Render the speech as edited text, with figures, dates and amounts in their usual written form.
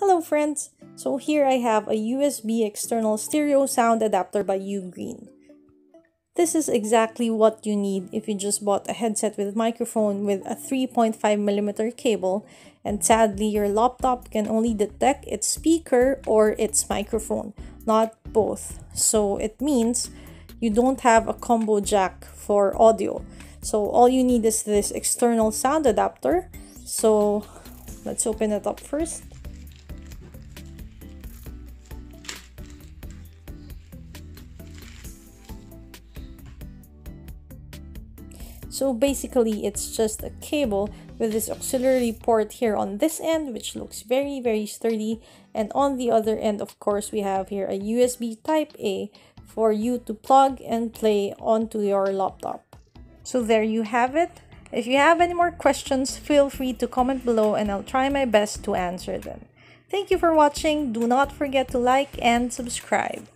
Hello friends! So here I have a USB external stereo sound adapter by Ugreen. This is exactly what you need if you just bought a headset with microphone with a 3.5mm cable and sadly your laptop can only detect its speaker or its microphone, not both. So it means you don't have a combo jack for audio. So all you need is this external sound adapter. So let's open it up first. So basically, it's just a cable with this auxiliary port here on this end, which looks very sturdy. And on the other end, of course, we have here a USB Type A for you to plug and play onto your laptop. So there you have it. If you have any more questions, feel free to comment below and I'll try my best to answer them. Thank you for watching. Do not forget to like and subscribe.